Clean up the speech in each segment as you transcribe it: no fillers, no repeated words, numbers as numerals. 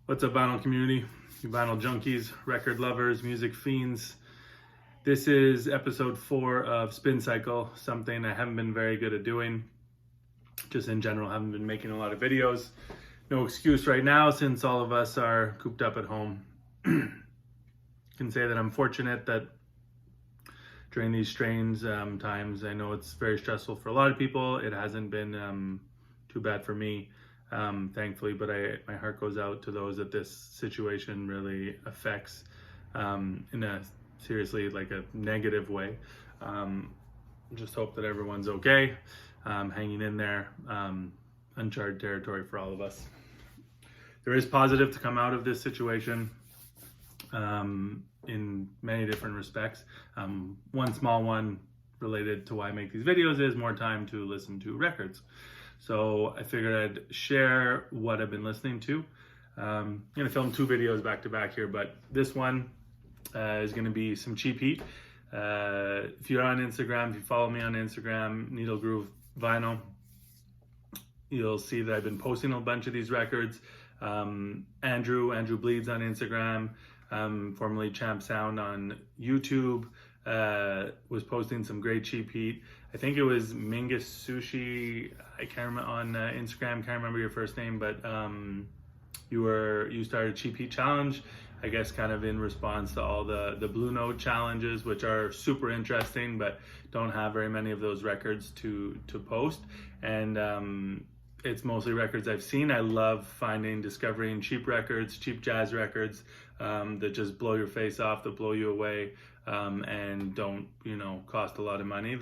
What's up, vinyl community, you vinyl junkies, record lovers, music fiends? This is episode 4 of Spin Cycle, something I haven't been very good at doing. Just in general, haven't been making a lot of videos. No excuse right now since all of us are cooped up at home. Can say that I'm fortunate that during these strange times, I know it's very stressful for a lot of people. It hasn't been too bad for me. Thankfully, but my heart goes out to those that this situation really affects in a seriously like a negative way. Just hope that everyone's okay, hanging in there. Uncharted territory for all of us. There is positive to come out of this situation in many different respects. One small one related to why I make these videos is more time to listen to records. So I figured I'd share what I've been listening to. I'm gonna film 2 videos back to back here, but this one is gonna be some Cheap Heat. If you're on Instagram, if you follow me on Instagram, Needle Groove Vinyl, you'll see that I've been posting a bunch of these records. Andrew Bleeds on Instagram, formerly Champ Sound on YouTube, was posting some great Cheap Heat. I think it was Mingus Sushi, I can't remember, on Instagram, can't remember your first name, but you started Cheap Heat Challenge, I guess kind of in response to all the Blue Note challenges, which are super interesting, but don't have very many of those records to post. And it's mostly records I've seen. I love discovering cheap records, cheap jazz records that just blow your face off, that blow you away, and don't, cost a lot of money.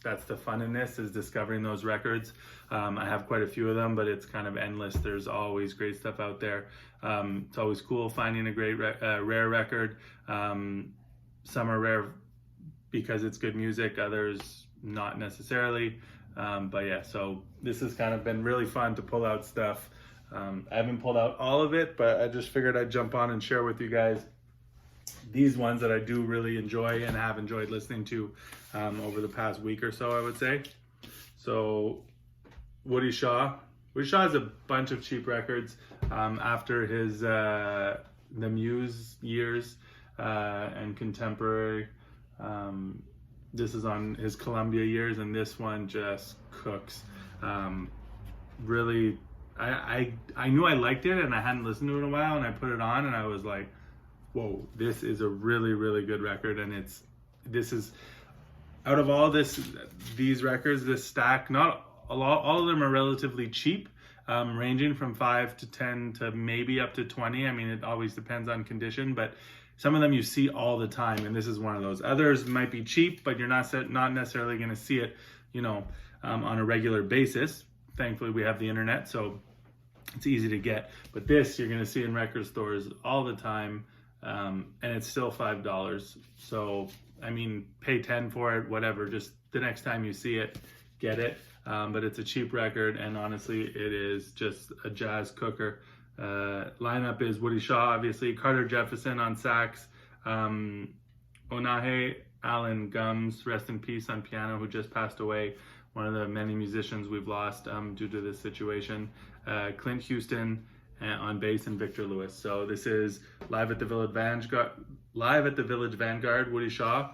That's the fun in this, is discovering those records. I have quite a few of them, but it's kind of endless. There's always great stuff out there. It's always cool finding a great rare record. Some are rare because it's good music, others not necessarily. But yeah, so this has kind of been really fun to pull out stuff. I haven't pulled out all of it, but I just figured I'd jump on and share with you guys these ones that I do really enjoy and have enjoyed listening to over the past week or so, I would say. So Woody Shaw has a bunch of cheap records after his the Muse years and contemporary. This is on his Columbia years, and this one just cooks. Really, I knew I liked it, and I hadn't listened to it in a while, and I put it on, and I was like, whoa, this is a really, really good record. And this is out of all these records, this stack, all of them are relatively cheap, ranging from $5 to $10 to maybe up to $20. I mean, it always depends on condition, but some of them you see all the time, and this is one of those. Others might be cheap, but you're not necessarily going to see it, on a regular basis. Thankfully, we have the internet, so it's easy to get. But this you're going to see in record stores all the time, and it's still $5. So, I mean, pay $10 for it, whatever. Just the next time you see it, get it. But it's a cheap record, and honestly, it is just a jazz cooker. Lineup is Woody Shaw, obviously, Carter Jefferson on sax, Onahe Allen Gums, rest in peace, on piano, who just passed away, one of the many musicians we've lost due to this situation, Clint Houston on bass, and Victor Lewis. So this is Live at the Village Vanguard, Woody Shaw.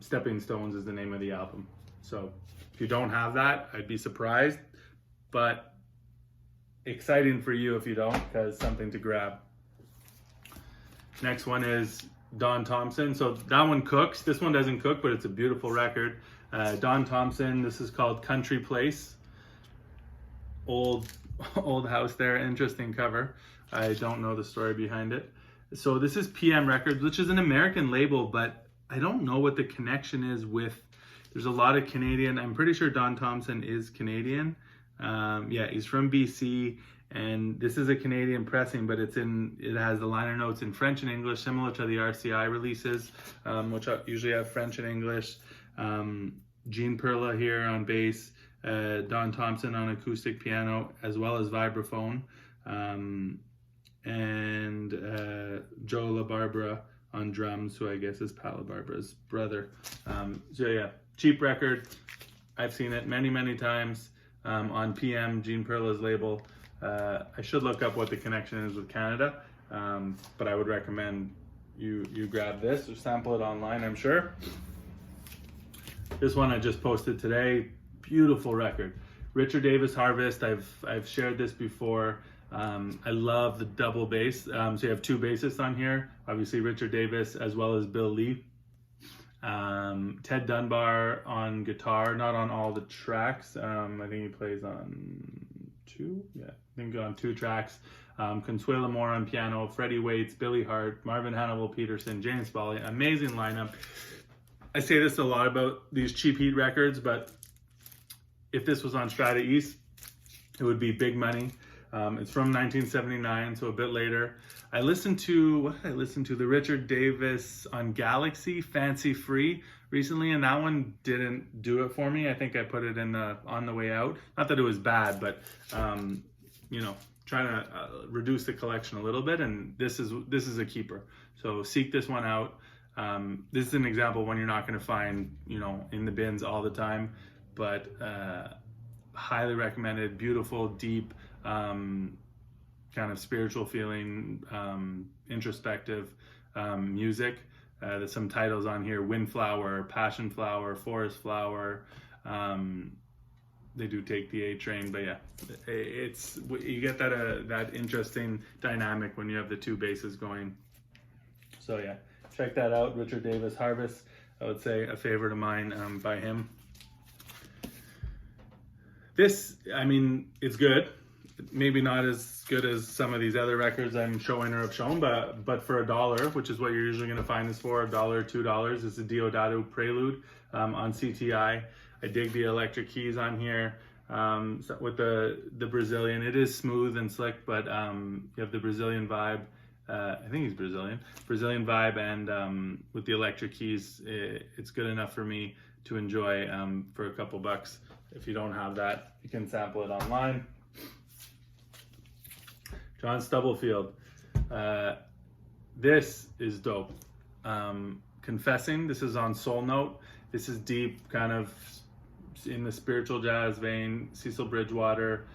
Stepping Stones is the name of the album. So if you don't have that, I'd be surprised, but exciting for you if you don't, because something to grab. Next one is Don Thompson. So that one cooks. This one doesn't cook, but it's a beautiful record. Don Thompson, this is called Country Place. Old house there, interesting cover. I don't know the story behind it. So this is PM Records, which is an American label, but I don't know what the connection is with. There's a lot of Canadian. I'm pretty sure Don Thompson is Canadian. Yeah, he's from BC, and this is a Canadian pressing, but it has the liner notes in French and English, similar to the RCI releases, which usually have French and English. Gene Perla here on bass, Don Thompson on acoustic piano, as well as vibraphone, and Joe LaBarbera on drums, who I guess is Pat LaBarbera's brother. So yeah, cheap record. I've seen it many, many times on PM, Gene Perla's label. I should look up what the connection is with Canada, but I would recommend you grab this or sample it online, I'm sure. This one I just posted today, beautiful record. Richard Davis Harvest, I've shared this before. I love the double bass. So you have two bassists on here, obviously Richard Davis as well as Bill Lee. Ted Dunbar on guitar, not on all the tracks. I think he plays on two. Yeah, I think on 2 tracks. Consuelo Moore on piano, Freddie Waits, Billy Hart, Marvin Hannibal Peterson, James Foley. Amazing lineup. I say this a lot about these Cheap Heat records, but if this was on Strata East, it would be big money. It's from 1979, so a bit later. I listened to, what did I listen to? The Richard Davis on Galaxy, Fancy Free, recently, and that one didn't do it for me. I think I put it in on the way out. Not that it was bad, but you know, trying to reduce the collection a little bit, and this is a keeper. So seek this one out. This is an example of one you're not going to find, you know, in the bins all the time, but highly recommended. Beautiful, deep, kind of spiritual feeling, introspective music. There's some titles on here: Windflower, Passion Flower, Forest Flower. They do take the A train, but yeah, it's, you get that interesting dynamic when you have the two basses going. So yeah, check that out. Richard Davis Harvest, I would say a favorite of mine by him. This, I mean, it's good. Maybe not as good as some of these other records I'm showing or have shown, but for $1, which is what you're usually going to find this for, $1, $2, it's a DDoddo Prelude on CTI. I dig the electric keys on here. So with the Brazilian, it is smooth and slick, but you have the Brazilian vibe. I think he's Brazilian vibe, and with the electric keys, it's good enough for me to enjoy for a couple bucks. If you don't have that, you can sample it online. John Stubblefield. This is dope. Confessing, this is on Soul Note. This is deep, kind of in the spiritual jazz vein. Cecil Bridgewater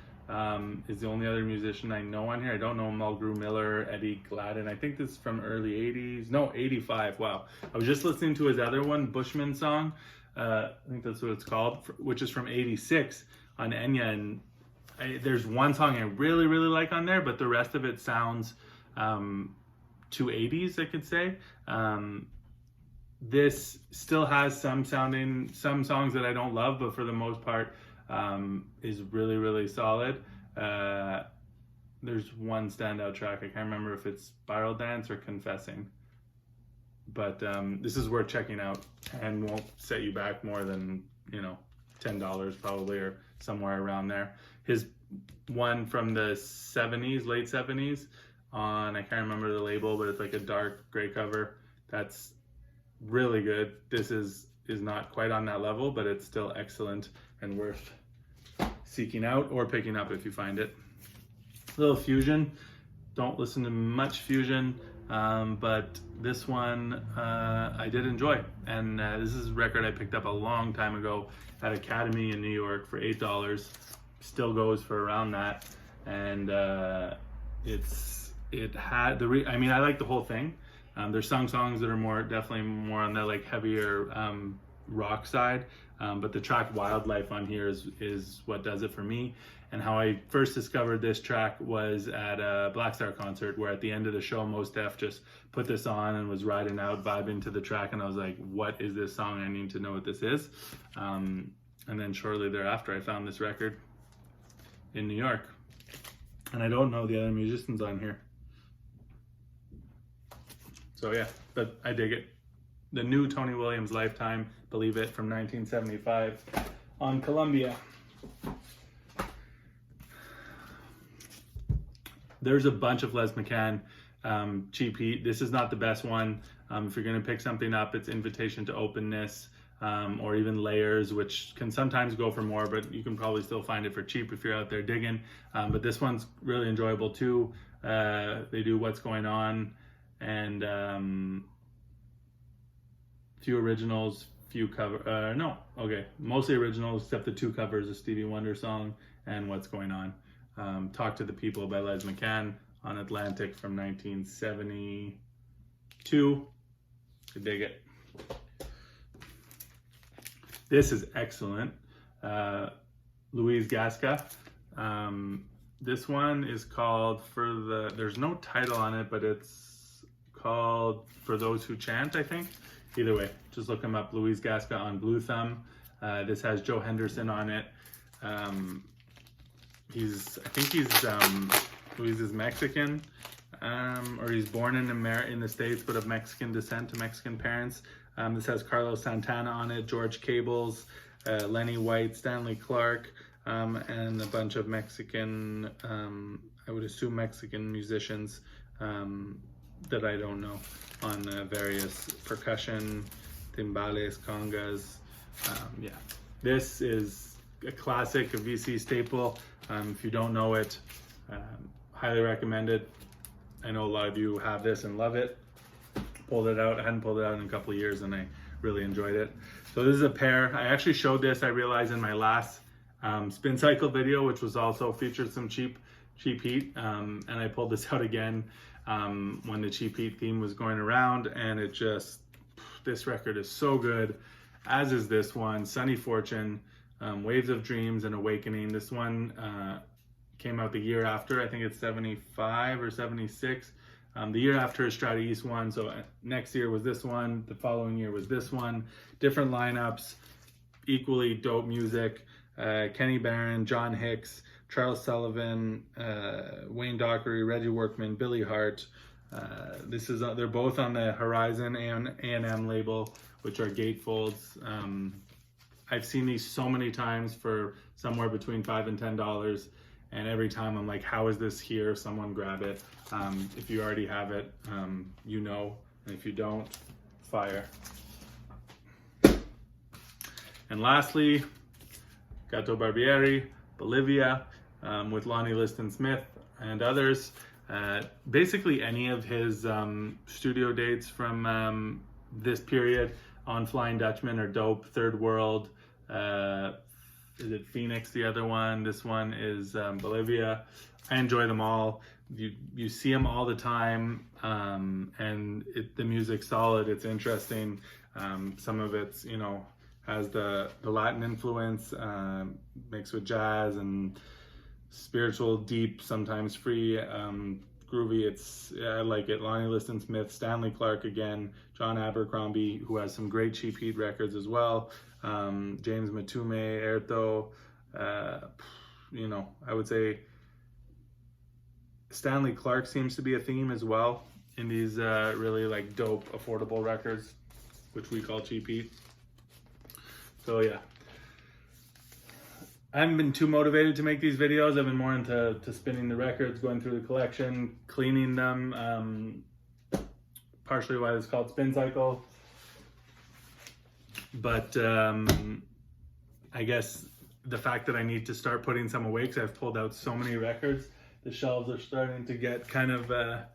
is the only other musician I know on here. I don't know Mulgrew Miller, Eddie Gladden. I think this is from early 80s. No, 85. Wow. I was just listening to his other one, Bushman Song. I think that's what it's called, which is from 86 on Enya. And there's one song I really, really like on there, but the rest of it sounds too 80s, I could say. This still has some songs that I don't love, but for the most part is really, really solid. There's one standout track. I can't remember if it's Spiral Dance or Confessing, but this is worth checking out and won't set you back more than, you know, $10 probably, or somewhere around there. His one from the 70s, late 70s on, I can't remember the label, but it's like a dark gray cover. That's really good. This is not quite on that level, but it's still excellent and worth seeking out or picking up if you find it. A little fusion. Don't listen to much fusion, but this one I did enjoy. And this is a record I picked up a long time ago at Academy in New York for $8. Still goes for around that. And I like the whole thing. There's some songs that are definitely more on the like heavier rock side, but the track Wildlife on here is what does it for me. And how I first discovered this track was at a Black Star concert, where at the end of the show, Mos Def just put this on and was riding out, vibing to the track, and I was like, what is this song? I need to know what this is. And then shortly thereafter, I found this record in New York. And I don't know the other musicians on here. So yeah, but I dig it. The new Tony Williams Lifetime, Believe It, from 1975 on Columbia. There's a bunch of Les McCann Cheap Heat. This is not the best one. If you're gonna pick something up, it's Invitation to Openness, or even Layers, which can sometimes go for more, but you can probably still find it for cheap if you're out there digging. But this one's really enjoyable too. They do What's Going On, and few originals, mostly originals, except the 2 covers, a Stevie Wonder song and What's Going On. Talk to the People by Les McCann on Atlantic from 1972. I dig it. This is excellent. Louise Gasca. This one is called there's no title on it, but it's called For Those Who Chant, I think. Either way, just look him up, Louise Gasca on Blue Thumb. This has Joe Henderson on it. I think Louise is Mexican, or he's born in the States, but of Mexican descent to Mexican parents. This has Carlos Santana on it, George Cables, Lenny White, Stanley Clarke, and a bunch of Mexican, I would assume Mexican musicians that I don't know, on various percussion, timbales, congas. Yeah, this is a classic, a VC staple. If you don't know it, highly recommended. I know a lot of you have this and love it. Pulled it out. I hadn't pulled it out in a couple of years, and I really enjoyed it. So this is a pair. I actually showed this, I realized, in my last spin cycle video, which was also featured some cheap heat, and I pulled this out again when the cheap heat theme was going around, and it just, this record is so good, as is this one, Sunny Fortune, Waves of Dreams and Awakening. This one came out the year after, I think it's 75 or 76. The year after is Strata East one, so next year was this one, the following year was this one. Different lineups, equally dope music. Kenny Barron, John Hicks, Charles Sullivan, Wayne Dockery, Reggie Workman, Billy Hart. They're both on the Horizon A&M label, which are gatefolds. I've seen these so many times for somewhere between $5 and $10, and every time I'm like, how is this here? Someone grab it. If you already have it, you know, and if you don't, fire. And lastly, Gato Barbieri, Bolivia, with Lonnie Liston Smith and others. Basically any of his studio dates from this period on Flying Dutchman are dope. Third World, is it Phoenix, the other one? This one is Bolivia. I enjoy them all. You see them all the time, and the music's solid, it's interesting. Some of it's, you know, has the Latin influence, mixed with jazz and spiritual, deep, sometimes free, groovy. I like it. Lonnie Liston Smith, Stanley Clarke again, John Abercrombie, who has some great cheap heat records as well, James Matume, Erto, you know, I would say Stanley Clarke seems to be a theme as well in these really like dope, affordable records, which we call cheap heat. So yeah, I haven't been too motivated to make these videos. I've been more into spinning the records, going through the collection, cleaning them, partially why it's called Spin Cycle. But I guess the fact that I need to start putting some away, because I've pulled out so many records, the shelves are starting to get kind of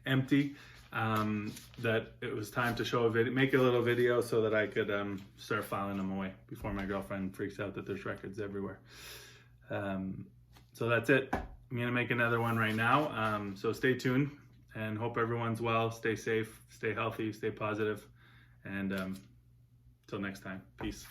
empty, that it was time to show a video, make a little video so that I could start filing them away before my girlfriend freaks out that there's records everywhere. So that's it. I'm gonna make another one right now. So stay tuned and hope everyone's well. Stay safe, stay healthy, stay positive, and till next time, peace.